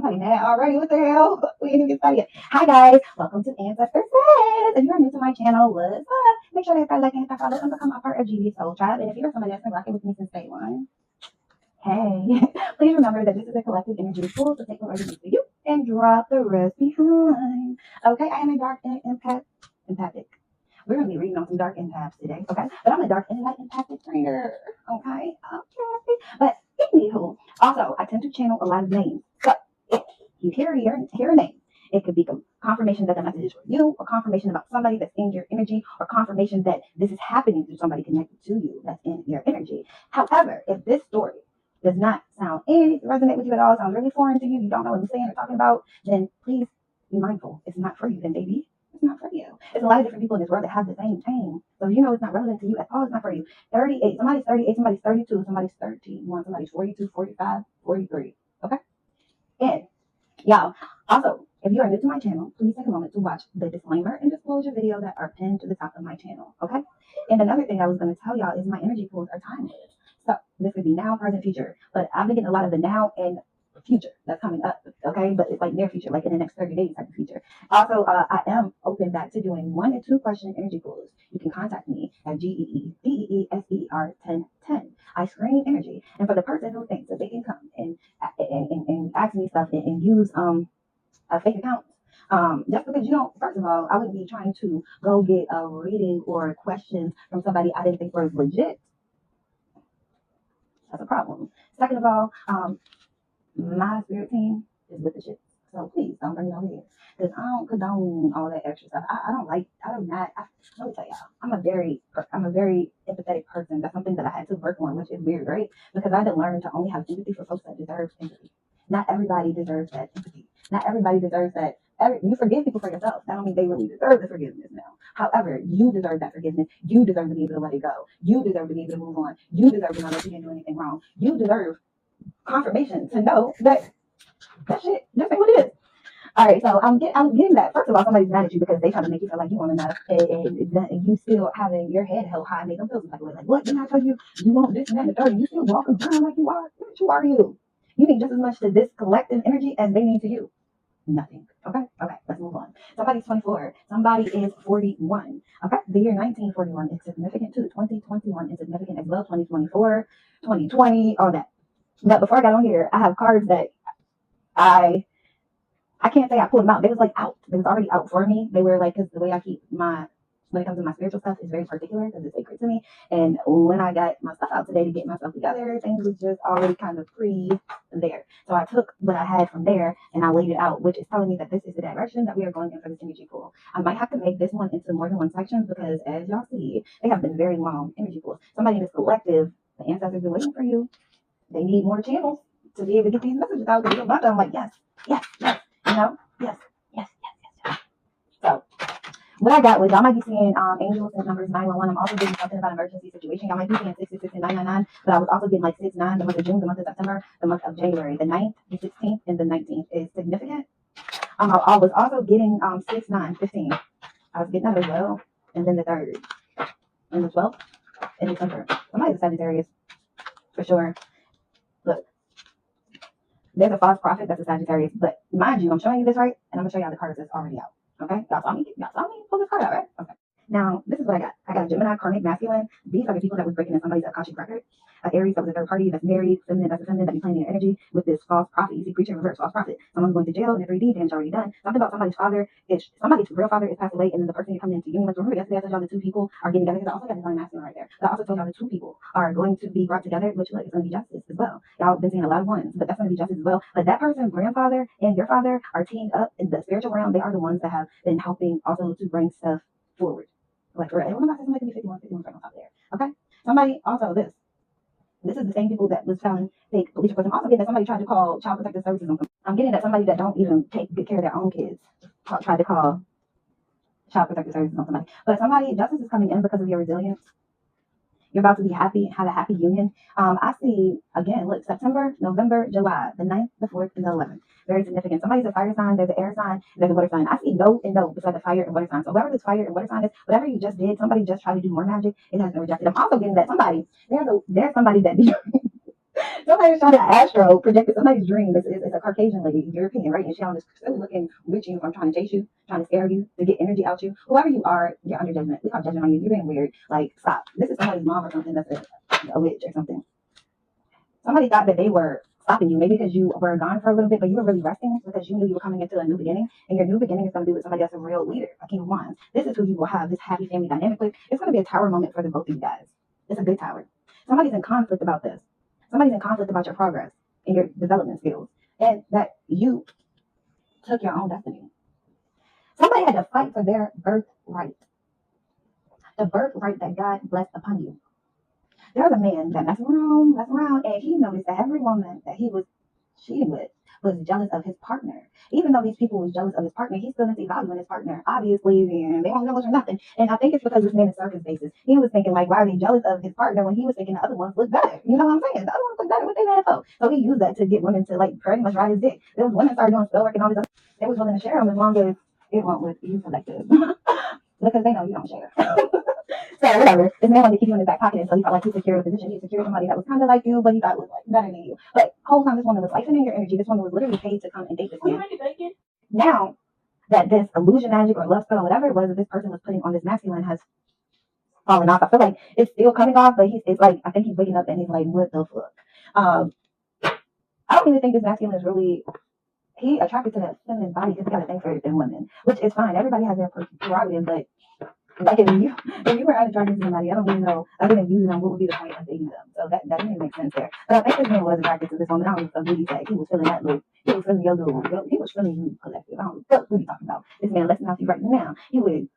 somebody mad already. What the hell? We ain't even get started yet. Hi guys, welcome to Ancestor Says. If you're new to my channel, what's up? Make sure to hit that like and hit that follow and become a part of GB Soul Tribe. And if you're somebody that's been rocking with me since day one, hey, please remember that this is a collective energy tool to take what resonates for you and drop the rest behind. Okay, I am a dark and empathic. We're gonna be reading on some dark empaths today, okay? But I'm a dark and light empathic reader, okay? Okay. But anywho, also I tend to channel a lot of names. So if you hear a name, it could be confirmation that the message is for you, or confirmation about somebody that's in your energy, or confirmation that this is happening to somebody connected to you that's in your energy. However, if this story does not resonate with you at all, sounds really foreign to you, you don't know what I'm saying or talking about, then please be mindful. It's not for you, then baby. It's not for you. There's a lot of different people in this world that have the same thing. So you know it's not relevant to you at all. It's not for you. 38. Somebody's 38. Somebody's 32. Somebody's 31. Somebody's 42, 45, 43. Okay? And y'all, also, if you are new to my channel, please take a moment to watch the disclaimer and disclosure video that are pinned to the top of my channel. Okay? And another thing I was going to tell y'all is my energy pools are timeless. So this could be now, present, future. But I've been getting a lot of the now and future that's coming up, okay? But it's like near future, like in the next 30 days type of future. Also, I am open back to doing 1 and 2 question energy pools. You can contact me at GEEDEESER1010. I screen energy. And for the person who thinks that they can come and ask me stuff and use a fake account, just because you don't, first of all, I wouldn't be trying to go get a reading or questions from somebody I didn't think was legit. That's a problem. Second of all, my spirit team is with the shit. So please don't bring it over here. Because I don't condone all that extra stuff. I don't like, I do not, let me tell y'all, I'm a very empathetic person. That's something that I had to work on, which is weird, right? Because I had to learn to only have empathy for folks that deserve empathy. Not everybody deserves that empathy. Not everybody deserves that. You forgive people for yourself. That don't mean they really deserve the forgiveness now. However, you deserve that forgiveness. You deserve to be able to let it go. You deserve to be able to move on. You deserve to know that you didn't do anything wrong. You deserve confirmation to know that shit just ain't what it is. All right, so I'm getting that. First of all, somebody's mad at you because they trying to make you feel like you want enough, and you still having your head held high, make them feel some type of way. Like, what? Didn't I tell you you want this and that and the third? You still walking around like you are? Who are you? You need just as much to this collective energy as they need to you. Nothing. Okay, let's move on. Somebody's 24. Somebody is 41. Okay, the year 1941 is significant too. 2021 is significant as well. 2024, 2020, all that. But before I got on here, I have cards that I can't say I pulled them out. They was like out. They was already out for me. They were like, because the way I keep when it comes to my spiritual stuff is very particular because it's sacred to me. And when I got my stuff out today to get myself together, things was just already kind of there. So I took what I had from there and I laid it out, which is telling me that this is the direction that we are going in for this energy pool. I might have to make this one into more than one section because as y'all see, they have been very long energy pools. Somebody in this collective, the ancestors been waiting for you. They need more channels to be able to get these messages out. Because I'm like, yes, you know, yes. So what I got was y'all might be seeing angels and numbers 911. I'm also getting something about emergency situation. Y'all might be seeing 666 and 999, but I was also getting like 69, the month of June, the month of September, the month of January. The 9th, the 16th, and the 19th is significant. I was also getting 6, 9, 15. I was getting that as well. And then the 3rd and the 12th in December. Somebody's a Sagittarius for sure. Look, there's a false prophet that's a Sagittarius, but mind you, I'm showing you this right, and I'm gonna show y'all the cards that's already out. Okay, y'all saw me pull this card out, right? Okay. Now this is what I got. I got a Gemini karmic masculine. These are the people that was breaking in somebody's Akashic record. Aries that was a third party that's married, feminine that's a feminine that be playing their energy with this false prophet. You see, preacher reverse, false prophet. Someone's going to jail in a 3D damage already done. Something about somebody's real father is passed away, and then the person you're coming into union with. Remember yesterday I told y'all the 2 people are getting together because I also got divine masculine right there. But I also told y'all the 2 people are going to be brought together, which look, it's going to be justice as well. Y'all been seeing a lot of ones, but that's going to be justice as well. But that person's grandfather and your father are teamed up in the spiritual realm. They are the ones that have been helping also to bring stuff forward. Like for real. And when I say somebody can be 51 right on top there. Okay? Somebody also this is the same people that was telling fake police reports. I'm also getting that somebody tried to call child protective services on them. I'm getting that somebody that don't even take good care of their own kids tried to call child protective services on somebody. But somebody, justice is coming in because of your resilience. You're about to be happy, have a happy union. I see, again, look, September, November, July, the 9th, the 4th, and the 11th. Very significant. Somebody's a fire sign, there's an air sign, there's a water sign. I see no and no beside the fire and water sign. So whoever this fire and water sign is, whatever you just did, somebody just tried to do more magic, it has been rejected. I'm also getting that somebody, there's somebody that Somebody's trying to astro project somebody's dream. It's a Caucasian lady, European, right? And she on this looking rich uniform trying to chase you, trying to scare you, to get energy out you. Whoever you are, you're under judgment. We call judgment on you. You're being weird. Like, stop. This is somebody's mom or something that's a witch or something. Somebody thought that they were stopping you, maybe because you were gone for a little bit, but you were really resting because you knew you were coming into a new beginning, and your new beginning is going to be with somebody that's a real leader, a king of wands. This is who you will have this happy family dynamic with. It's going to be a tower moment for the both of you guys. It's a good tower. Somebody's in conflict about this. Somebody's in conflict about your progress and your development skills, and that you took your own destiny. Somebody had to fight for their birthright, the birthright that God blessed upon you. There was a man that messed around, and he noticed that every woman that he was cheating with was jealous of his partner. Even though these people was jealous of his partner, he still didn't see value in his partner. Obviously, and they weren't jealous or nothing. And I think it's because this man is circus basis. He was thinking like, why are they jealous of his partner when he was thinking the other ones look better? You know what I'm saying? The other ones look better. What they mad for? So he used that to get women to like pretty much ride his dick. Those women started doing spell work and all this other. They was willing to share them as long as it went with you selective. Because they know you don't share. So whatever. This man wanted to keep you in his back pocket, and so he felt like he secured a position. He secured somebody that was kind of like you, but he thought was like better than you. But the whole time, this woman was siphoning your energy. This woman was literally paid to come and date this man. Now that this illusion magic or love spell, whatever it was that this person was putting on this masculine has fallen off, I feel like it's still coming off, but it's like I think he's waking up and he's like, what the fuck? I don't even think this masculine is really. He attracted to that feminine body because he got a thing for thin women, which is fine. Everybody has their prerogative, but like if you were out attracted to somebody, I don't even know, other than using them, what would be the point of dating them? So that didn't make sense there. But I think this man was attracted to this woman. I don't know what he said. He was feeling that little, he was feeling your little, he was feeling you collective. I don't know what we talking about. This man listening to you right now. He would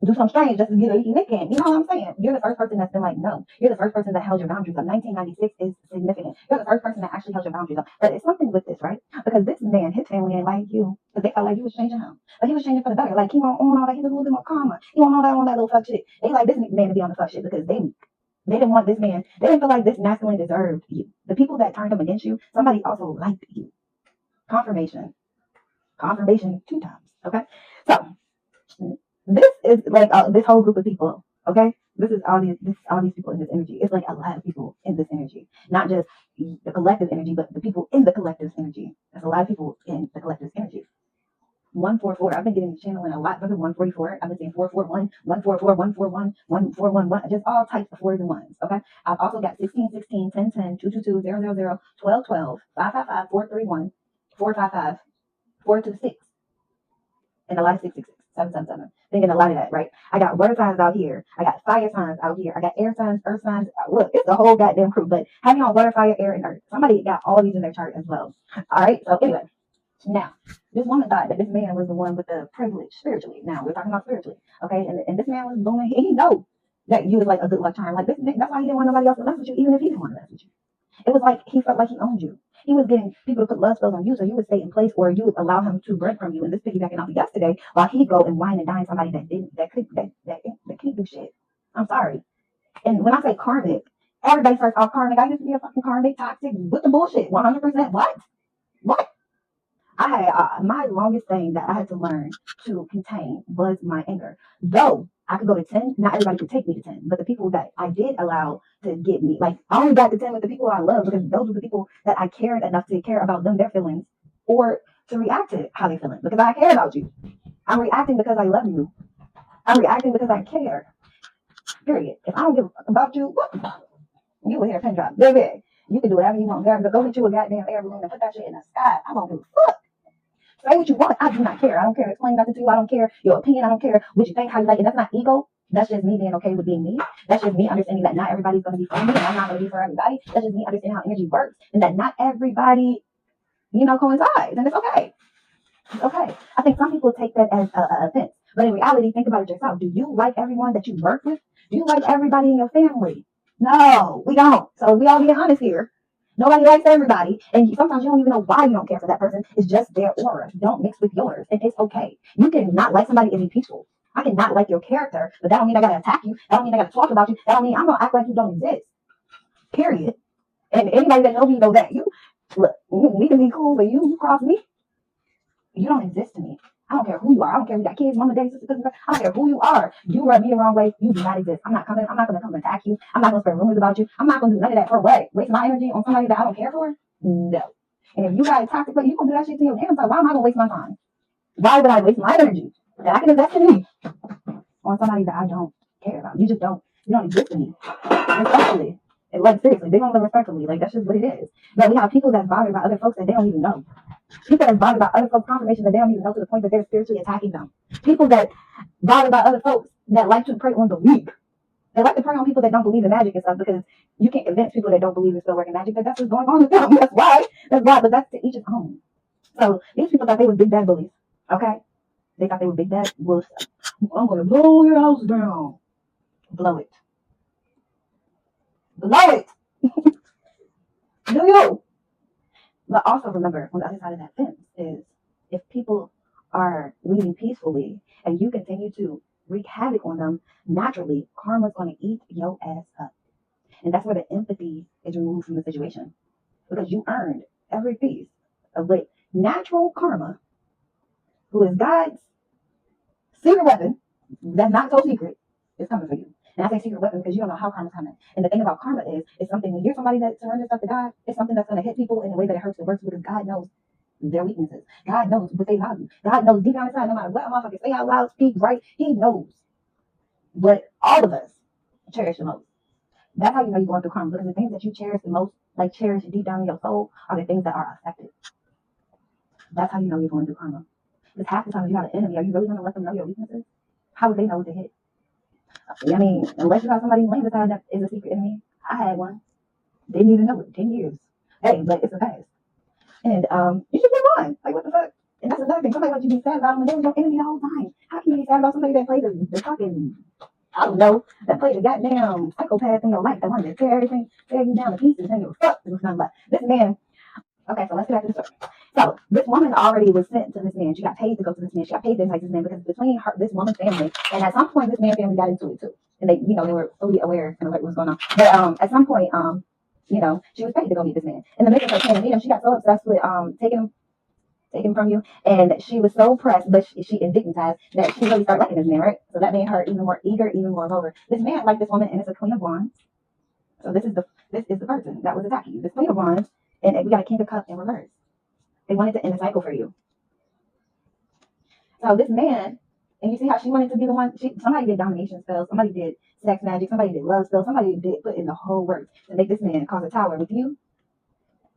do something strange just to get a lick in. You know what I'm saying? You're the first person that's been like, no. You're the first person that held your boundaries up. 1996 is significant. You're the first person that actually held your boundaries up. But it's something with this, right? Because this man, his family ain't like you. Because they felt like you was changing him. But he was changing for the better. Like, he won't own all that. He was a little bit more calmer. He won't all that little fuck shit. They like this man to be on the fuck shit because they didn't want this man. They didn't feel like this masculine deserved you. The people that turned him against you, somebody also liked you. Confirmation. Confirmation 2 times. Okay? So, this is like this whole group of people, okay? This is all these people in this energy. It's like a lot of people in this energy, not just the collective energy, but the people in the collective's energy. There's a lot of people in the collective's energy. 144. I've been getting channeling a lot. I've been 144. I've been saying 441, 144, 141, 1411. Just all types of fours and ones. Okay. I've also got 16, 16, 10, 10, 222, 000, 12, 12, 555, 431, 455, 426. And a lot of 666, 777. Thinking a lot of that, right? I got water signs out here. I got fire signs out here. I got air signs, earth signs. Look, it's the whole goddamn crew. But having on water, fire, air, and earth. Somebody got all these in their chart as well. All right. So anyway, now this woman thought that this man was the one with the privilege spiritually. Now we're talking about spiritually, okay? And this man was booming. He know that you was like a good luck charm. Like this, that's why he didn't want nobody else to mess with you, even if he didn't want to mess with you. It was like he felt like he owned you. He was getting people to put love spells on you, so you would stay in place, or you would allow him to break from you. And this piggybacking off of yesterday, while he go and wine and dine somebody that can't do shit. I'm sorry. And when I say karmic, everybody starts off karmic. I used to be a fucking karmic, toxic, with the bullshit. 100%. What? I had my longest thing that I had to learn to contain was my anger. Though I could go to 10, not everybody could take me to 10, but the people that I did allow to get me, like I only got to 10 with the people I love because those were the people that I cared enough to care about them, their feelings, or to react to how they're feeling because I care about you. I'm reacting because I love you. I'm reacting because I care. Period. If I don't give a fuck about you, you will hear a pin drop. Baby, you can do whatever you want. Go get you a goddamn air balloon and put that shit in the sky. I don't give a fuck. Say what you want. I do not care. I don't care. Explain nothing to you. I don't care your opinion. I don't care what you think, how you like it. That's not ego. That's just me being okay with being me. That's just me understanding that not everybody's going to be for me and I'm not going to be for everybody. That's just me understanding how energy works and that not everybody, coincides. And it's okay. It's okay. I think some people take that as a offense. But in reality, think about it yourself. Do you like everyone that you work with? Do you like everybody in your family? No, we don't. So we all being honest here. Nobody likes everybody. And sometimes you don't even know why you don't care for that person. It's just their aura. Don't mix with yours. And it's okay. You can not like somebody and be peaceful. I can not like your character, but that don't mean I gotta attack you. That don't mean I gotta talk about you. That don't mean I'm gonna act like you don't exist. Period. And anybody that knows me know that. You look, we can be cool, but you cross me, you don't exist to me. I don't care who you are. I don't care if you got kids, mama, daddy, sister, cousin. I don't care who you are. You rub me the wrong way. You do not exist. I'm not coming. I'm not going to come attack you. I'm not going to spread rumors about you. I'm not going to do none of that for what? Waste my energy on somebody that I don't care for? No. And if you got a toxic, but you going to do that shit to your damn self. Why am I going to waste my time? Why would I waste my energy that I can invest in me on somebody that I don't care about? You just don't. You don't exist to me. Respectfully. Like, seriously, they don't live respectfully. Like, that's just what it is. But we have people that's bothered by other folks that they don't even know. People that's bothered by other folks' confirmation that they don't even know to the point that they're spiritually attacking them. People that bothered by other folks that like to prey on the weak. They like to prey on people that don't believe in magic and stuff because you can't convince people that don't believe in still working magic that that's what's going on with them. That's why. That's why. But that's to each his own. So these people thought they was big bad bullies. Okay? They thought they were big bad bullies. I'm going to blow your house down. Blow it. Blow it. Do you? But also remember, on the other side of that fence is if people are leaving peacefully and you continue to wreak havoc on them, naturally, karma's going to eat your ass up. And that's where the empathy is removed from the situation. Because you earned every piece of what natural karma, who is God's secret weapon, that's not so secret, is coming for you. And I say secret weapon because you don't know how karma's coming. And the thing about karma is, it's something, when you're somebody that surrenders stuff to God, it's something that's going to hit people in a way that it hurts the worst because God knows their weaknesses. God knows what they value. God knows deep down inside, no matter what a motherfucker say out loud, speak right, he knows what all of us cherish the most. That's how you know you're going through karma, because the things that you cherish the most, like cherish deep down in your soul, are the things that are affected. That's how you know you're going through karma. Because half the time if you have an enemy, are you really going to let them know your weaknesses? How would they know what to hit? I mean, unless you have somebody laying beside that is a secret enemy. I had one. Didn't even know it. 10 years. Hey, but it's a past. And you should move on. Like, what the fuck? And that's another thing. Somebody wants you to be sad about them when they was your enemy the whole time. How can you be sad about somebody that played the fucking, I don't know, that played the goddamn psychopath in your life that wanted to tear you down to pieces and you fuck? It was nothing but this man. Okay, so let's get back to the story. So this woman already was sent to this man. She got paid to go to this man. She got paid to entice this man because between her, this woman's family, and at some point this man family got into it too. And they, they were fully aware and alert what was going on. But at some point, she was paid to go meet this man. In the midst of her trying to meet him, she got so obsessed with taking from you, and she was so pressed, but she indignitized that she really started liking this man, right? So that made her even more eager, even more over. This man liked this woman, and it's a queen of wands. So this is the person that was attacking you. This queen of wands, and we got a king of cups in reverse. They wanted to end the cycle for you. So this man, and you see how she wanted to be the one. Somebody did domination spells, somebody did sex magic, somebody did love spells, somebody did put in the whole work to make this man cause a tower with you.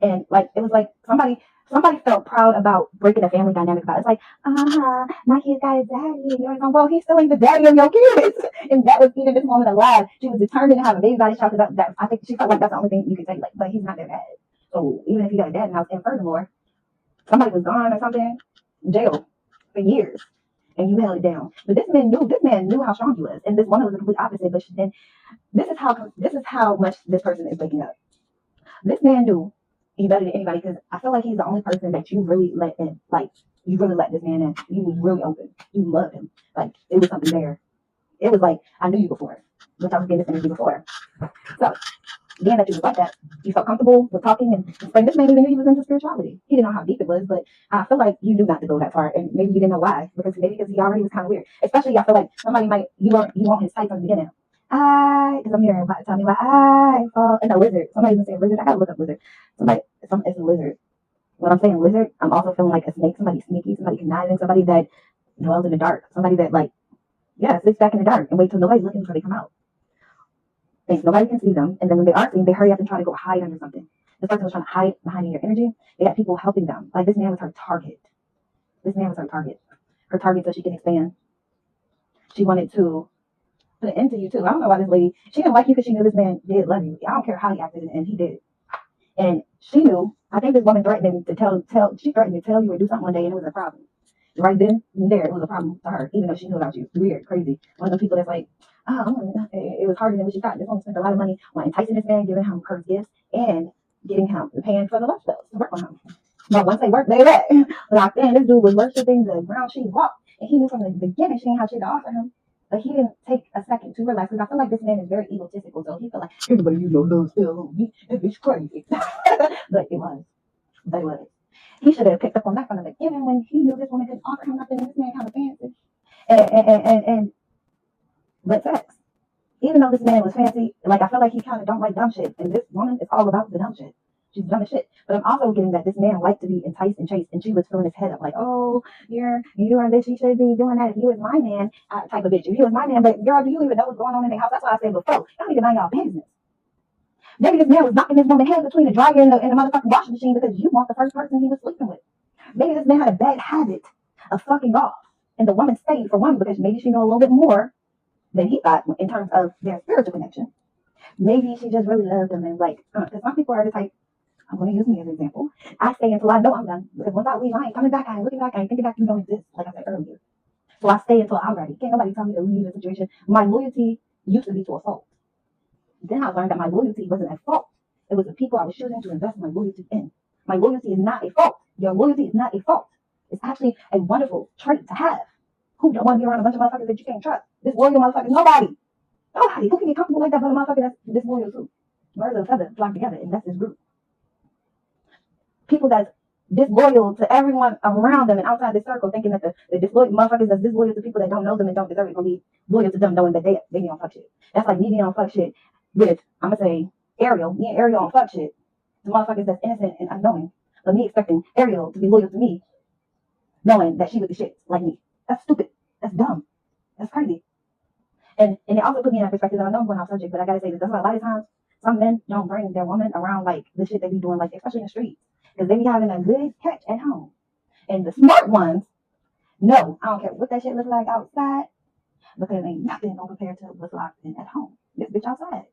And like it was like somebody felt proud about breaking the family dynamic about it. It's like, my kid got his daddy, and you're like, well, he's still ain't the daddy of your kids. And that was even this woman alive. She was determined to have a baby by this child because that I think she felt like that's the only thing you could say. Like, but he's not their dad. So even if you got a dad in the house, and furthermore, somebody was gone or something, jail for years, and you held it down. But this man knew how strong he was, and this woman was the complete opposite. But then this is how much this person is waking up. This man knew he better than anybody because I feel like he's the only person that you really let in. Like you really let this man in. You was really open. You loved him. Like it was something there. It was like I knew you before, which I was getting this energy before. So being that you was like that, you felt comfortable with talking and this man even knew he was into spirituality. He didn't know how deep it was, but I feel like you knew not to go that far, and maybe you didn't know why because he already was kind of weird. Especially I feel like somebody might you want his type from the beginning. Because I'm hearing about tell me like I fall and a lizard. Somebody's been saying lizard. I gotta look up lizard. It's a lizard. When I'm saying lizard, I'm also feeling like a snake. Somebody sneaky, somebody conniving, somebody that dwells in the dark, somebody that sits back in the dark and wait till nobody's looking before they come out. Thinks nobody can see them, and then when they are seen, they hurry up and try to go hide under something. This person was trying to hide behind your energy. They had people helping them. Like this man was her target. Her target so she can expand. She wanted to put an end to you too. I don't know why this lady, she didn't like you because she knew this man did love you. I don't care how he acted, and he did. And she knew, I think this woman threatened to tell you or do something one day, and it was a problem. Right then and there, it was a problem to her, even though she knew about you. Weird, crazy. One of those people that's like, it was harder than what she thought. This woman spent a lot of money on enticing this man, giving him her gifts, and getting him, paying for the love spells to work on him. But once they worked, they let locked in. This dude was worshiping the ground she walked, and he knew from the beginning she didn't have shit to offer him. But he didn't take a second to realize, because I feel like this man is very egotistical, so he felt like, everybody love spell on me, that bitch crazy. But it was. He should have picked up on that from the beginning when he knew this woman couldn't offer him nothing. This man kind of fancy and but sex. Even though this man was fancy, like I feel like he kind of don't like dumb shit, and this woman is all about the dumb shit. She's dumb as shit. But I'm also getting that this man liked to be enticed and chased, and she was filling his head up like, oh, you doing this, you should be doing that. If he was my man, type of bitch. If he was my man, but girl, do you even know what's going on in the house? That's why I said before, y'all need to mind y'all business. Maybe this man was knocking this woman's head between the dryer and the motherfucking washing machine because you want the first person he was sleeping with. Maybe this man had a bad habit of fucking off, and the woman stayed for one because maybe she knew a little bit more than he thought in terms of their spiritual connection. Maybe she just really loved him and like, because some people are the type, I'm going to use me as an example. I stay until I know I'm done. Because once I leave, I ain't coming back. I ain't looking back. I ain't thinking back. You don't exist, like I said earlier. So I stay until I'm ready. Can't nobody tell me to leave a situation. My loyalty used to be to a fault. Then I learned that my loyalty wasn't a fault. It was the people I was choosing to invest my loyalty in. My loyalty is not a fault. Your loyalty is not a fault. It's actually a wonderful trait to have. Who don't want to be around a bunch of motherfuckers that you can't trust? This loyal motherfucker, nobody. Nobody. Who can be comfortable like that but a motherfucker that's disloyal too? Birds of a feather flock together, and that's his group. People that's disloyal to everyone around them and outside this circle, thinking that the disloyal motherfuckers that's disloyal to people that don't know them and don't deserve it gonna be loyal to them, knowing that they be on fuck shit. That's like me being on fuck shit with, I'm gonna say, Ariel. Me and Ariel on fuck shit. The motherfuckers that's innocent and unknowing. But me expecting Ariel to be loyal to me, knowing that she with the shit like me. That's stupid. That's dumb. That's crazy. And it also put me in that perspective. I know I'm going off subject, but I gotta say this. That's why a lot of times some men don't bring their woman around like the shit they be doing, like especially in the streets, because they be having a good catch at home. And the smart ones, no, I don't care what that shit looks like outside, because ain't nothing gonna compare to what's locked in at home. This bitch outside.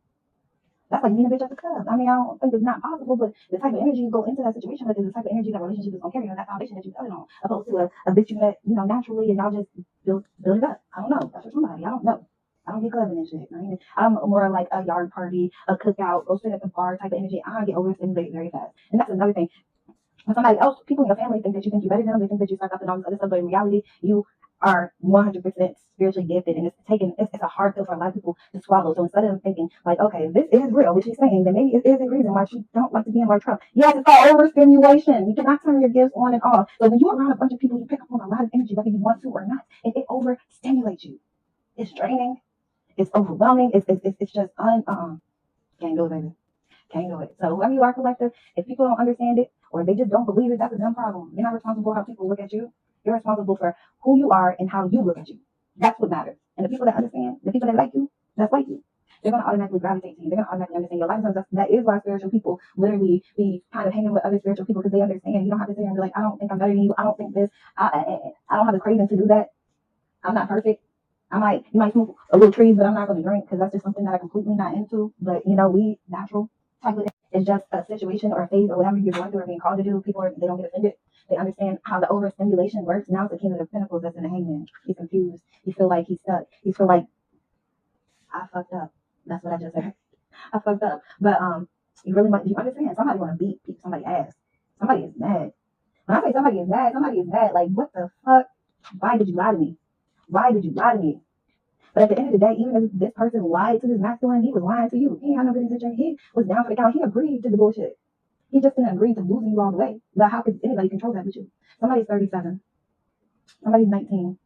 That's like being a bitch at the club. I mean, I don't think it's not possible, but the type of energy you go into that situation with is the type of energy that relationship is gonna carry on, that foundation that you build it on, opposed to a bitch you met, naturally, and y'all just build it up. I don't know. That's for somebody. I don't know. I don't get clubbing and shit. I'm more like a yard party, a cookout, go sit at the bar type of energy. I get overstimulated very fast. And that's another thing. When somebody else, people in your family think that you better than them, they think that you suck up and all this other stuff, but in reality, you are 100% spiritually gifted, and it's a hard pill for a lot of people to swallow. So instead of thinking like, okay, this is real, which she's saying, then maybe it is a reason why she don't like to be in large crowds. Yes, it's called overstimulation. You cannot turn your gifts on and off. So when you're around a bunch of people, you pick up on a lot of energy, whether you want to or not, and it overstimulates you. It's draining. It's overwhelming. It's just can't do it, baby. Can't do it. So whoever you are, collective, if people don't understand it or they just don't believe it, that's a dumb problem. You're not responsible for how people look at you. You're responsible for who you are and how you look at you. That's what matters. And the people that understand, the people that like you, that's like you. They're gonna automatically gravitate to you. They're gonna automatically understand your life. Sometimes that is why spiritual people literally be kind of hanging with other spiritual people, because they understand. You don't have to sit here and be like, I don't think I'm better than you. I don't think this. I don't have the craving to do that. I'm not perfect. You might smoke a little trees, but I'm not going to drink because that's just something that I'm completely not into. But we natural type of thing. It's just a situation or a phase or whatever you're going through or being called to do. They don't get offended. They understand how the overstimulation works. Now it's the King of the Pentacles that's in the Hangman. He's confused. He feel like he's stuck. He feel like I fucked up. That's what I just said. I fucked up. But you understand. Somebody want to beat somebody's ass. Somebody is mad. When I say somebody is mad. Like, what the fuck? Why did you lie to me? Why did you lie to me? But at the end of the day, even if this person lied to this masculine, he was lying to you. He ain't had no business. He was down for the count. He agreed to the bullshit. He just didn't agree to losing you all the way. But how could anybody control that but you? Somebody's 37. Somebody's 19.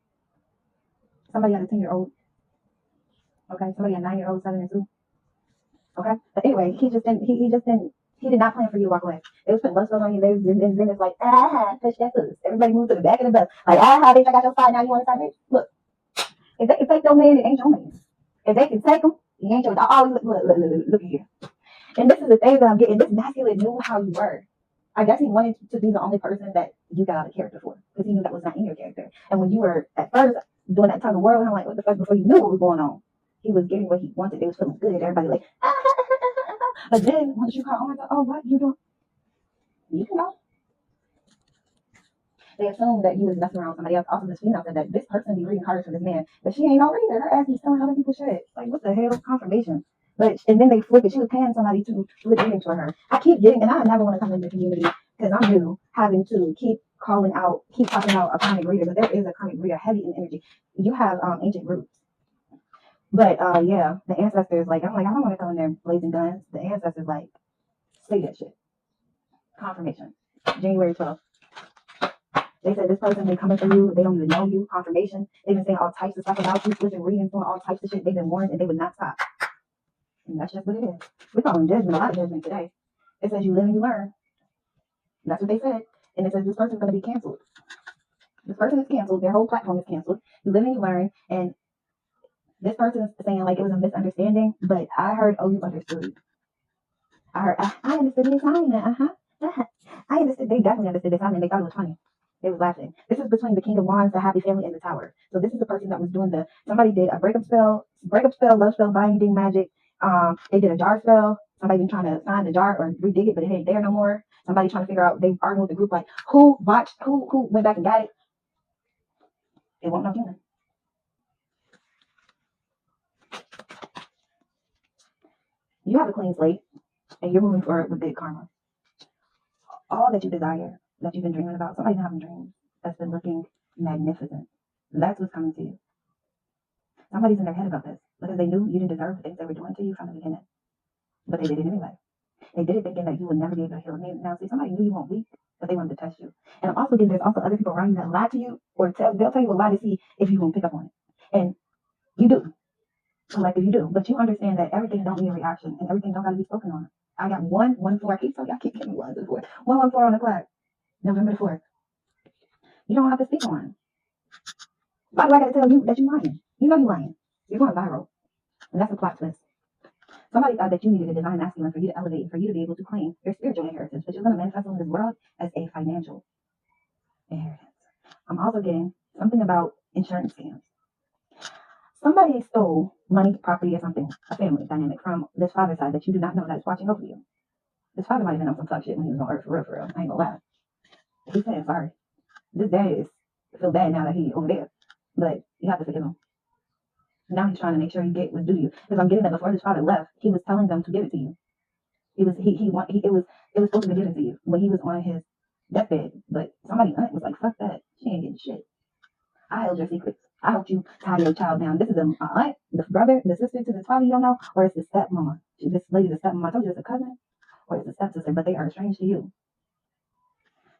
Somebody had a 10-year-old. Okay. Somebody had a 9-year-old, 7 and 2. Okay. But anyway, he did not plan for you to walk away. They was putting love spells on you. And then it's like, touch that foot. Everybody moved to the back of the bus. Like, bitch, I got your spot. Now you want to side, bitch? Look. If they can take your man, it ain't your man. If they can take him, he ain't your. I always look at here. And this is the thing that I'm getting. This masculine knew how you were. I guess he wanted to be the only person that you got out of character for, because he knew that was not in your character. And when you were at first doing that tug of war, I'm like, what the fuck? Before you knew what was going on, he was getting what he wanted. It was feeling good. Everybody like, but then once you caught on, like, oh, what you doing? You can go. They assumed that you was messing around with somebody else. Also, this female said that this person be reading cards for this man, but she ain't no reader. Her ass be telling other people shit. Like, what the hell? Confirmation. And then they flip it. She was paying somebody to flip readings for her. I keep getting, and I never want to come in the community because I'm new, having to keep talking out a karmic reader, but there is a karmic reader heavy in energy. You have ancient roots. But yeah, the ancestors, like, I'm like, I don't want to come in there blazing guns. The ancestors, like, say that shit. Confirmation. January 12th. They said this person been coming for you. They don't even know you. Confirmation. They've been saying all types of stuff about you, flipping readings, doing all types of shit. They've been warned and they would not stop. And that's just what it is. We're calling judgment, a lot of judgment today. It says you live and you learn. That's what they said. And it says this person's going to be canceled. This person is canceled. Their whole platform is canceled. You live and you learn. And this person is saying like it was a misunderstanding, but I heard, oh, you understood. I heard, I understood the assignment. I understood. They definitely understood the assignment. They thought it was funny. They was laughing. This is between the King of Wands, the Happy Family, and the Tower. So this is the person that was doing somebody did a breakup spell, love spell, binding magic. They did a jar spell. Somebody been trying to find the jar or redig it, but it ain't there no more. Somebody trying to figure out, they arguing with the group like, who went back and got it? It won't no human. You have a clean slate, and you're moving forward with big karma. All that you desire, that you've been dreaming about, somebody's been having dreams that's been looking magnificent. That's what's coming to you. Somebody's in their head about this because they knew you didn't deserve the things they were doing to you from the beginning. But they did it anyway. They did it thinking that you would never be able to heal me. Now, see, somebody knew you weren't weak, but they wanted to test you. And I'm also getting there's also other people around you that lie to you or they'll tell you a lie to see if you won't pick up on it. And you do. Collective, you do. But you understand that everything don't need a reaction and everything don't got to be spoken on. I got 114. I keep telling you, I keep getting 114. 114 on the clock. November the 4th. You don't have to speak on. Why do I got to tell you that you're lying? You know you're lying. You're going viral. And that's a plot twist. Somebody thought that you needed a divine masculine for you to elevate and for you to be able to claim your spiritual inheritance, but you're going to manifest in this world as a financial inheritance. I'm also getting something about insurance scams. Somebody stole money, property, or something, a family dynamic from this father's side that you do not know that's watching over you. This father might have been on some tough shit when he was on earth, for real. I ain't gonna lie. He's saying sorry. This dad is feel bad now that he's over there, but you have to forgive him. Now he's trying to make sure you get what's due you. Because I'm getting that before his father left, he was telling them to give it to you. It was supposed to be given to you when he was on his deathbed. But somebody aunt was like, fuck that. She ain't getting shit. I held your secrets. I helped you tie your child down. This is a aunt, the brother, the sister to this father you don't know, or it's the stepmama. This lady's a stepmama. I told you it's a cousin, or it's a stepsister, but they are estranged to you.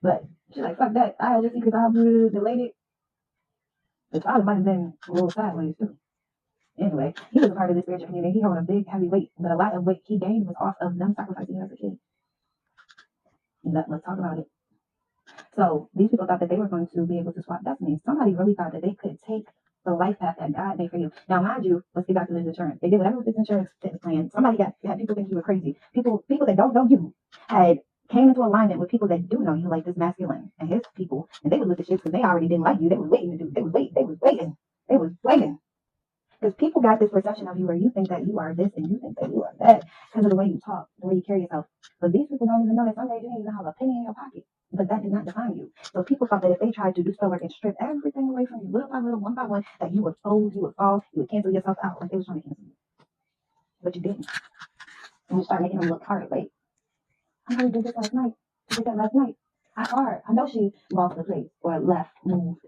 But she's like, fuck that. I held your secrets. I helped you, the lady. The father might have been a little sideways too. Anyway, he was a part of the spiritual community. He held a big, heavy weight, but a lot of weight he gained was off of them sacrificing you as a kid. Let's talk about it. So these people thought that they were going to be able to swap destinies. Somebody really thought that they could take the life path that God made for you. Now, mind you, let's get back to this insurance. They did whatever with this insurance plan. Somebody had people think you were crazy. People that don't know you had came into alignment with people that do know you, like this masculine and his people, and they would look at shit because they already didn't like you. They was waiting to do. They was waiting. Because people got this perception of you where you think that you are this and you think that you are that because of the way you talk, the way you carry yourself. But these people don't even know that some days you don't even have a penny in your pocket. But that did not define you. So people thought that if they tried to do spell work and strip everything away from you, little by little, one by one, that you would fold, you would fall, you would cancel yourself out like they was trying to cancel you. But you didn't. And you start making them look hard. Like, I know you did this last night. She did that last night. I saw her. I know she lost the place or left, moved.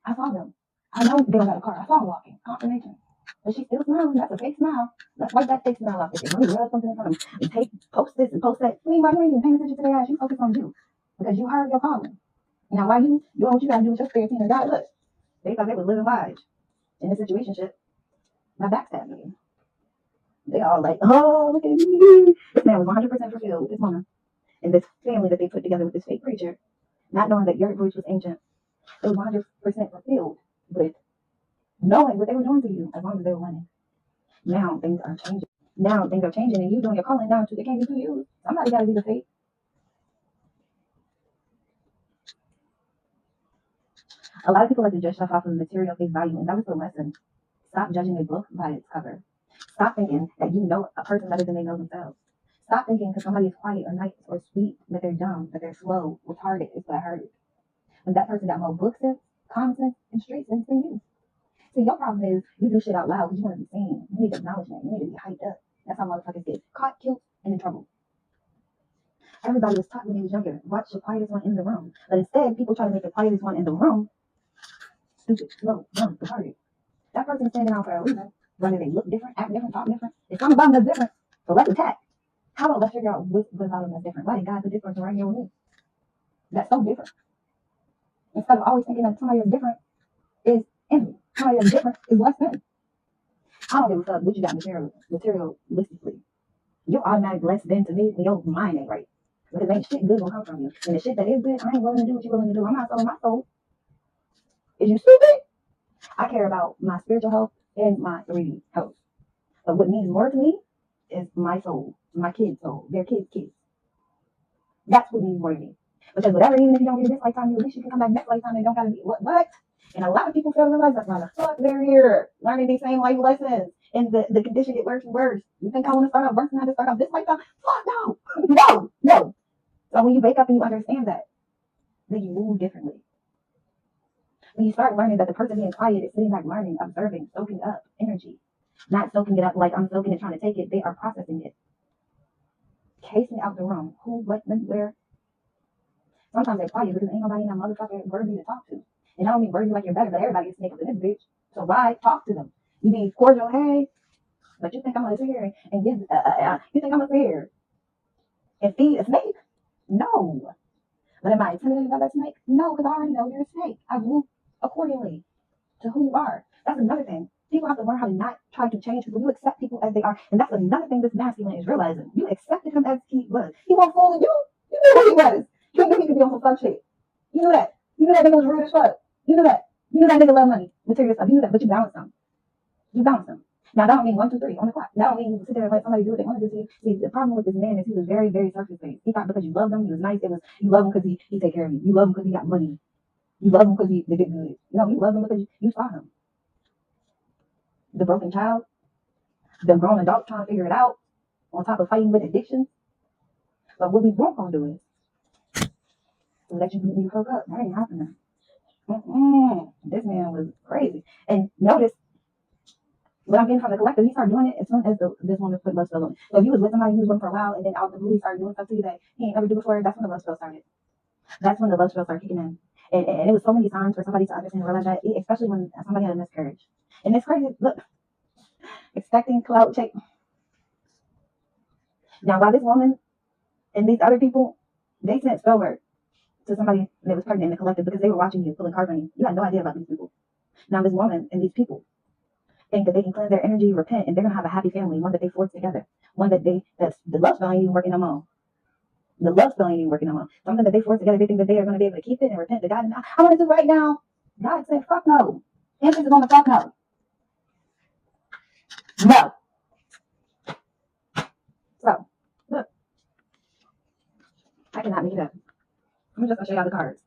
I saw them. I know they got a car. I saw her walking. Confirmation. But she's still smiling. That's a fake smile. Let's wipe that fake smile off. Let me rub something in front of them and post this and post that. Why you ain't even paying attention to their ass? You focus on you. Because you heard your calling. Now, while you doing what you gotta do with your spirit team and God, look, they thought they were living large in this situation shit. My backstabbing me. They all like, oh, look at me. This man was 100% fulfilled with this woman and this family that they put together with this fake preacher, not knowing that your roots was ancient. It was 100% fulfilled with knowing what they were doing to you as long as they were winning. Now things are changing. And you doing your calling down to they can't be too used. Somebody got to do the fake. A lot of people like to judge stuff off of material face value, and that was the lesson. Stop judging a book by its cover. Stop thinking that you know a person better than they know themselves. Stop thinking because somebody is quiet or nice or sweet that they're dumb, that they're slow, retarded is what I heard. When that person got more book sense, common sense, and street sense than you. See, your problem is you do shit out loud because you want to be seen. You need acknowledgement. You need to be hyped up. That's how motherfuckers get caught, killed, and in trouble. Everybody was taught when they was younger, watch the quietest one in the room. But instead, people try to make the quietest one in the room stupid, slow, dumb, retarded. That person is standing out for a reason. Whether they look different, act different, talk different. It's something about them that's different. So let's attack. How about let's figure out what about them that's different? Why did God put this person right here with me? That's so different. Instead of always thinking that somebody that's different is envy. Somebody that's different is less than. I don't give a fuck what you got materialistically. You're automatically less than to me when your mind ain't right. Because ain't shit good gonna come from you. And the shit that is good, I ain't willing to do what you're willing to do. I'm not selling my soul. Is you stupid? I care about my spiritual health and my 3D health. But what means more to me is my soul, my kids' soul, their kids' kids. That's what means more to me. Because whatever, even if you don't get it this lifetime, you at least you can come back next lifetime and don't gotta be what? And a lot of people fail to realize that's why the fuck they're here, learning these same life lessons. And the condition get worse and worse. You think I want to start off worse than I just start off this lifetime? Fuck no, no, no. So when you wake up and you understand that, then you move differently. When you start learning that the person being quiet is sitting back learning, observing, soaking up energy, not soaking it up like I'm soaking it, trying to take it. They are processing it, casing out the room. Who, what, when, where. Sometimes they're quiet because ain't nobody in that motherfucker worthy to talk to. And I don't mean worthy like you're better, but everybody gets snake up in this bitch. So why talk to them? You be cordial, hey, but you think I'm gonna sit here and give? You think I'm gonna sit here and feed a snake? No. But am I intimidated by that snake? No, because I already know you're a snake. I move accordingly to who you are. That's another thing. People have to learn how to not try to change people. You accept people as they are. And that's another thing this masculine is realizing. You accepted him as he was. He won't fool you. You knew who he was. You knew he could be on some fuck shit. You knew that. You knew that nigga was rude as fuck. You knew that. You knew that nigga love money, material stuff. You knew that, but you balanced them. You balanced them. Now, that don't mean 1, 2, 3 on the clock. That don't mean you sit there and let somebody do what they want to do to you. See, the problem with this man is he was very, very surface based. He thought because you loved him, he was nice. It was you love him because he take care of you. You love him because he got money. You love him because they did good. No, you love him because you saw him. The broken child, the grown adult trying to figure it out, on top of fighting with addictions. But what we won't gonna do is let you hook up. That ain't happening. This man was crazy. And notice what I'm getting from the collective, he started doing it as soon as this woman put love spells on it. So if you was with somebody, you was with him for a while, and then out the blue he started doing stuff to you that he ain't ever do before, that's when the love spell started. That's when the love spell started kicking in. And it was so many times for somebody to understand and realize that, especially when somebody had a miscarriage. And it's crazy. Look, expecting clout check. Now, while this woman and these other people, they sent spell work to somebody that was pregnant in the collective because they were watching you, pulling cards on you. You had no idea about these people. Now, this woman and these people think that they can cleanse their energy, repent, and they're gonna have a happy family, one that they forge together, one that's the love spell ain't even working no more. The love spell ain't even working no more. Something that they forge together, they think that they are gonna be able to keep it and repent to God. And I want to do right now. God said, "Fuck no." Emphasis on the fuck no. No. So look, I cannot make it up. I'm just gonna show y'all the cards.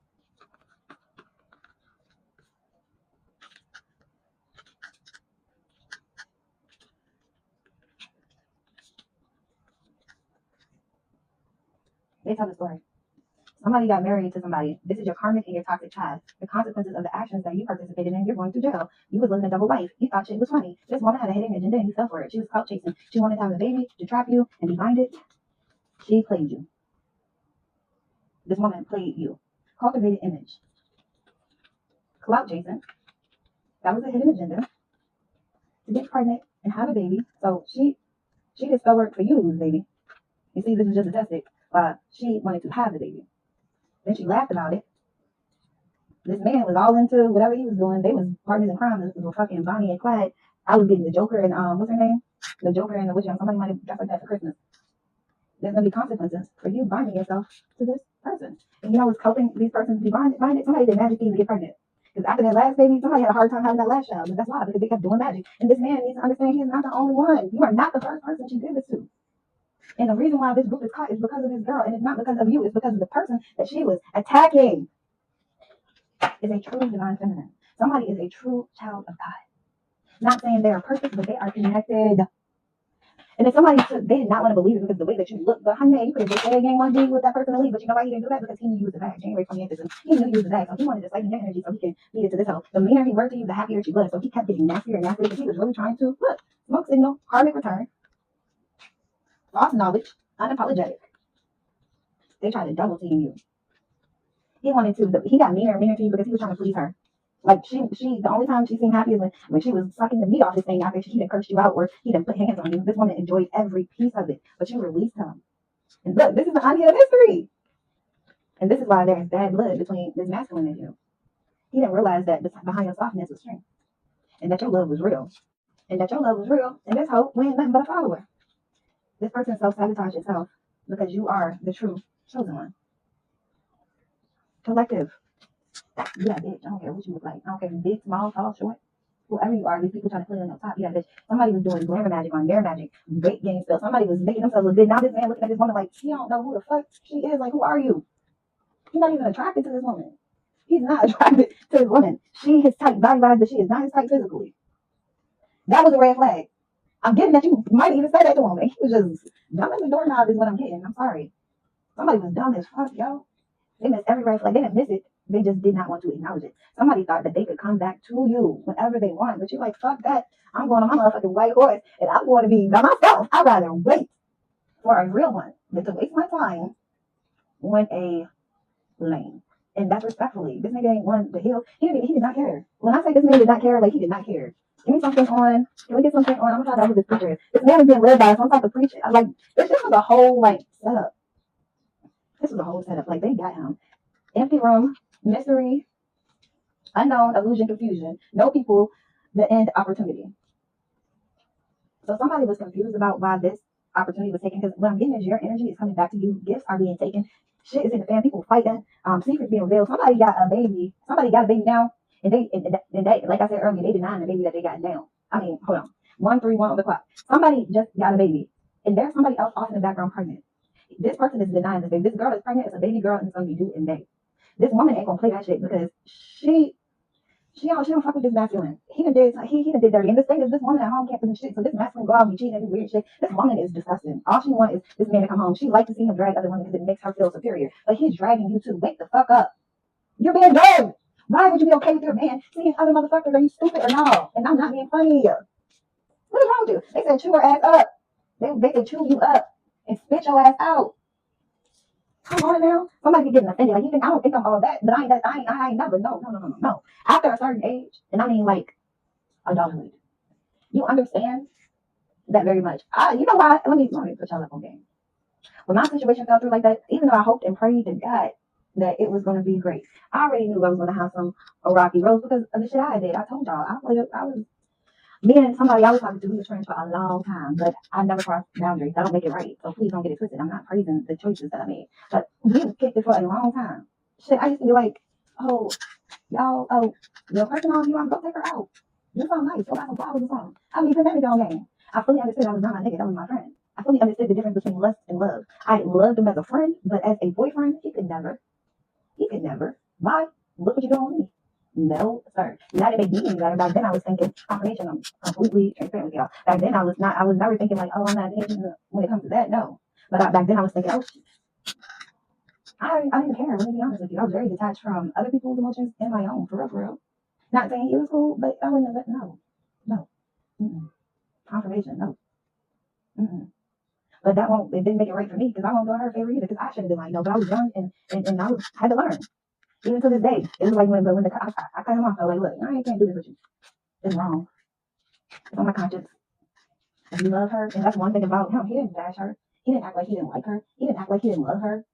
They tell the story. Somebody got married to somebody. This is your karmic and your toxic past. The consequences of the actions that you participated in, you're going to jail. You was living a double life. You thought shit was funny. This woman had a hidden agenda and you fell for it. She was clout chasing. She wanted to have a baby to trap you and behind it, she played you. This woman played you. Cultivated image. Clout chasing. That was a hidden agenda to get pregnant and have a baby. So she did spell work for you to lose baby. You see, this is just a test. She wanted to have the baby. Then she laughed about it. This man was all into whatever he was doing. They was partners in crime. This was fucking Bonnie and Clyde. I was getting the Joker and what's her name? The Joker and the witch. Somebody might have dressed like that for Christmas. There's gonna be consequences for you binding yourself to this person. And you know what's helping these persons be binded? Somebody did magic to get pregnant. Because after that last baby, somebody had a hard time having that last child. But that's why, because they kept doing magic. And this man needs to understand he is not the only one. You are not the first person she did this to. And the reason why this group is caught is because of this girl, and it's not because of you. It's because of the person that she was attacking. Is a true divine feminine. Somebody is a true child of God. Not saying they are perfect, but they are connected. And if somebody they did not want to believe it because of the way that you look, but honey, you could have just said you ain't want to be with that person to leave. But you know why he didn't do that? Because he knew you was a bag. January 28th, and he knew you was a bag. So he wanted to siphon your energy so he can feed it to this hoe. The meaner he worked to you, the happier she was. So he kept getting nastier and nastier because he was really trying to look. Smoke signal, karmic return, false knowledge, unapologetic. They tried to double team you. He wanted to. He got meaner and meaner to you because he was trying to please her. Like she, the only time she seemed happy is when she was sucking the meat off his thing after she done cursed you out or he done put hands on you. This woman enjoyed every piece of it, but you released him. And look, this is the unhealed history. And this is why there is bad blood between this masculine and you. He didn't realize that behind your softness was strength, and that your love was real, and that your love was real. And this hoe ain't nothing but a follower. This person self-sabotage itself because you are the true chosen one. Collective. Yeah, bitch. I don't care what you look like. I don't care if you're big, small, tall, short. Whoever you are, these people trying to put it on your top. Yeah, bitch. Somebody was doing glamour magic on their magic, weight gain stuff. Somebody was making themselves look good. Now this man looking at this woman like, she don't know who the fuck she is. Like, who are you? He's not even attracted to this woman. He's not attracted to this woman. She his type body-wise, but she is not his type physically. That was a red flag. I'm getting that you might even say that to him. And he was just dumb as a doorknob is what I'm getting. I'm sorry. Somebody was dumb as fuck, yo. They missed every red flag. They didn't miss it. They just did not want to acknowledge it. Somebody thought that they could come back to you whenever they want, but you're like, fuck that. I'm going on my motherfucking white horse, and I'm going to be by myself. I'd rather wait for a real one than to waste my time on a lane. And that's respectfully. This nigga ain't one to heal. He did not care. When I say this man did not care, like he did not care. Give me something on. Can we get something on? I'm gonna try to who this preacher is. This man is being led by some type of preacher. Like this was a whole like setup. This was a whole setup. Like they got him. Empty room, mystery, unknown, illusion, confusion, no people, the end opportunity. So somebody was confused about why this opportunity was taken because what I'm getting is your energy is coming back to you. Gifts are being taken. Shit is in the fan. People fighting. Secrets being revealed. Somebody got a baby. Somebody got a baby now, and they like I said earlier, they denying the baby that they got now. I mean, hold on, 131 on the clock. Somebody just got a baby, and there's somebody else off in the background pregnant. This person is denying this baby. This girl is pregnant. It's a baby girl, and it's gonna be due in May. This woman ain't gonna play that shit because she don't fuck with this masculine. He done did dirty. And this thing is this woman at home can't do shit. So this masculine go out and be cheating and do weird shit. This woman is disgusting. All she wants is this man to come home. She likes to see him drag other women because it makes her feel superior. But he's dragging you too. Wake the fuck up. You're being dragged. Why would you be okay with your man seeing other motherfuckers? Are you stupid or no? And I'm not being funny. What is wrong with you? They said chew her ass up. They can chew you up and spit your ass out. Come on now. Somebody be getting offended. Like you think I don't think I'm all that, but I ain't never. No. After a certain age, and I mean like adulthood, you understand that very much. You know why? Let me put y'all up on game. When my situation fell through like that, even though I hoped and prayed to God that it was going to be great, I already knew I was going to have some a rocky road because of the shit I did. I told y'all I was me and somebody I was talking to. We were friends for a long time, but I never crossed boundaries. I don't make it right, so please don't get it twisted. I'm not praising the choices that I made, but we kicked it for a long time. Shit, I used to be like, oh, y'all, your person on you, I'm gonna go take her out. Do something nice, go buy some flowers or something. I mean, put that nigga on game. I fully understood I was not my nigga, that was my friend. I fully understood the difference between lust and love. I loved him as a friend, but as a boyfriend, he could never. He could never. Why? Look what you're doing with me. No, sir. Not to make me any better. Back then I was thinking confirmation. I'm completely transparent with y'all. Back then I was never thinking like, oh, I'm not dating when it comes to that. No. But back then I was thinking, oh, I didn't care. Let me be honest with you. I was very detached from other people's emotions and my own, for real, for real. Not saying he was cool, but I wouldn't have, no. Mm-mm. Confirmation, no. Mm-mm. But that won't, it didn't make it right for me because I won't do her a favor either because I should have been like, no, but I was young and had to learn. Even to this day, it was like when I cut him off, I was like, look, I can't do this with you. It's wrong. It's on my conscience. If you love her, and that's one thing about him, he didn't bash her. He didn't act like he didn't like her. He didn't act like he didn't love her.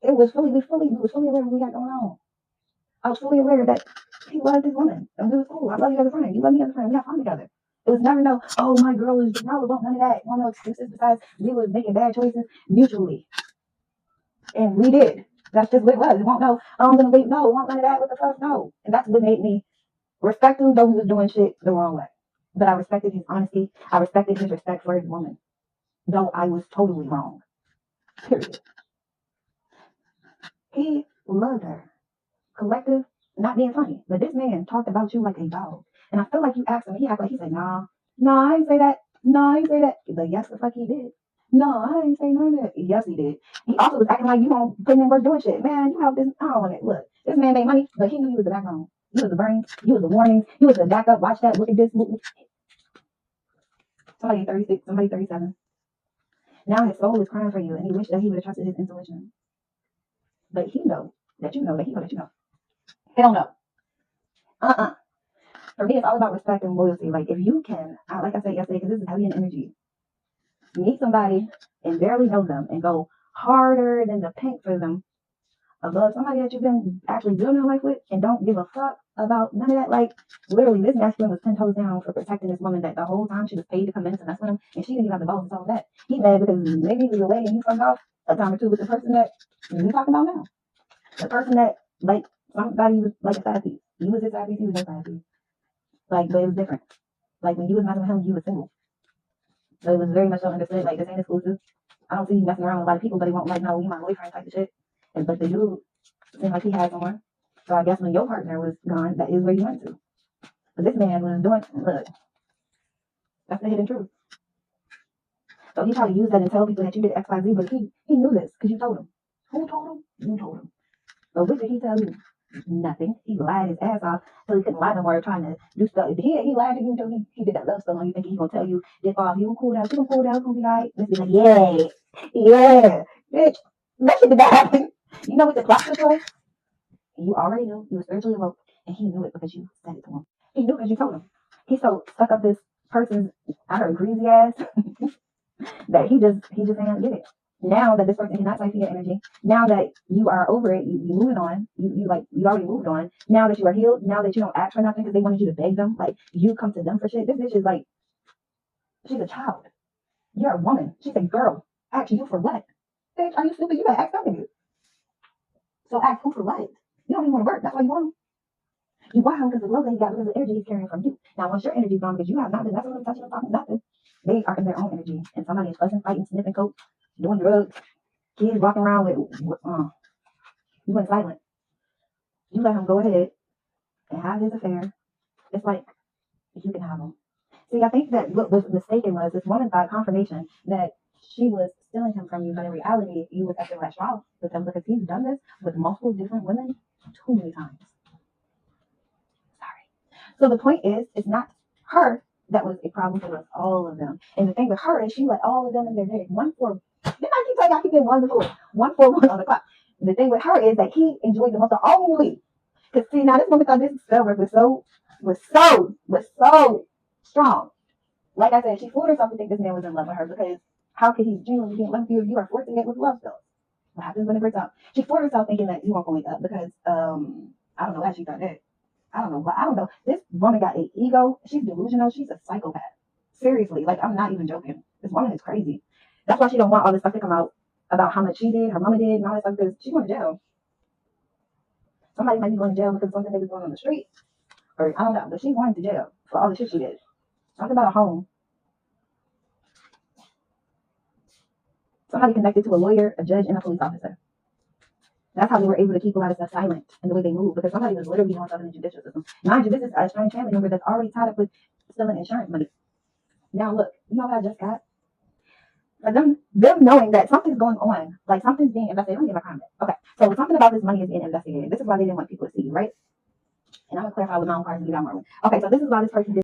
We was fully aware of what we had going on. I was fully aware that he loved his woman. And we was cool. I love you as a friend. You love me as a friend. We have fun together. It was never no, oh, my girl is no, none of that. No excuses besides we was making bad choices mutually. And we did. That's just what it was. It won't no, oh, I'm going to leave. No, it won't none of that. What the fuck? No. And that's what made me respect him, though he was doing shit the wrong way. But I respected his honesty. I respected his respect for his woman. Though I was totally wrong. Period. He loved her. Collective, not being funny. But this man talked about you like a dog. And I feel like you asked him, he acted like he said, nah, I ain't say that. No, I ain't say that. But yes, the fuck he did. No, I ain't say none of that. Yes, he did. He also was acting like you don't put in work doing shit. Man, you have this, I don't want it. Look, this man made money, but he knew he was the backbone. You was the brains, you was the warnings, you was the backup, watch that, look at this. Somebody 36, somebody 37. Now his soul is crying for you, and he wished that he would have trusted his intuition. But he know that you know that he know that you know. He don't know. For me, it's all about respect and loyalty. Like if you can, like I said yesterday, because this is heavy in energy, meet somebody and barely know them and go harder than the paint for them above somebody that you've been actually building a life with and don't give a fuck about none of that. Like, literally, this masculine was 10 toes down for protecting this woman that the whole time she was paid to come in to mess with him, and she didn't even have the balls to tell him that. He mad because maybe he was away and he fucked off a time or two with the person that we talking about now. The person that, like, somebody was like a side piece. You was his side piece, he was your side piece. Like, but it was different. Like, when you was messing with him, you was single. So it was very much so understood, like, this ain't exclusive. I don't see you messing around with a lot of people, but they won't, like, no, you my boyfriend type of shit. But the dude seemed like he had someone. So I guess when your partner was gone, that is where you went to. But this man was doing, look, that's the hidden truth. So he tried to use that and tell people that you did X, Y, Z, but he knew this because you told him. Who told him? You told him. But what did he tell you? Nothing. He lied his ass off till he couldn't lie no more, trying to do stuff. He lied to you until he did that love stuff on you, thinking he gonna tell you, dip off, you gonna cool down, it's gonna be alright. Let's be like, yeah, bitch, that shit did not happen. You know what the plot twist was? You already knew you were spiritually awoke, and he knew it because you said it to him. He knew because you told him. He's so stuck up this person's, I heard, greasy ass that he just ain't get it. Now that this person cannot type your energy, now that you are over it, you moving on, you already moved on. Now that you are healed, now that you don't ask for nothing because they wanted you to beg them, like you come to them for shit. This bitch is like, she's a child. You're a woman. She's a girl. Ask you for what? Bitch, are you stupid? You gotta ask something. So ask who for what? You don't even want to work. That's why you want him. You want him because the love that he got because of the energy he's carrying from you. Now, once your energy's gone because you have not been messing with him, touching him, talking nothing, they are in their own energy. And somebody is fussing, fighting, sniffing coke, doing drugs, kids walking around with, you went silent. You let him go ahead and have his affair. It's like, you can have him. See, I think that what was mistaken was this woman thought confirmation that she was stealing him from you, but in reality, you was at the last straw with him because he's done this with multiple different women too many times. Sorry. So the point is, it's not her that was a problem, it was all of them. And the thing with her is she let all of them in their head. Didn't I keep telling you I keep getting one before? 141 on the clock. The thing with her is that he enjoyed the most only. Because see, now this woman thought this spell work was so strong. Like I said, she fooled herself to think this man was in love with her because how could he genuinely be in love with you if you are forcing it with love spells? What happens when it breaks out? She fooled herself thinking that you won't wake up because I don't know why she thought that. I don't know. This woman got an ego. She's delusional. She's a psychopath. Seriously, like I'm not even joking. This woman is crazy. That's why she don't want all this stuff to come out about how much she did, her mama did, and all that stuff because she's going to jail. Somebody might be going to jail because something they was going on the street. Or I don't know, but she's going to jail for all the shit she did. Something about a home. Somebody connected to a lawyer, a judge, and a police officer. That's how they were able to keep a lot of stuff silent in the way they move because somebody was literally doing something in the judicial system. Mind you, this is a strange family member that's already tied up with stealing insurance money. Now look, you know what I just got? But them knowing that something's going on, like something's being investigated. Let me get my comment. Okay, so something about this money is being investigated. This is why they didn't want people to see, right? And I'm gonna clarify with my own cards and get out more. Okay, so this is why this person did.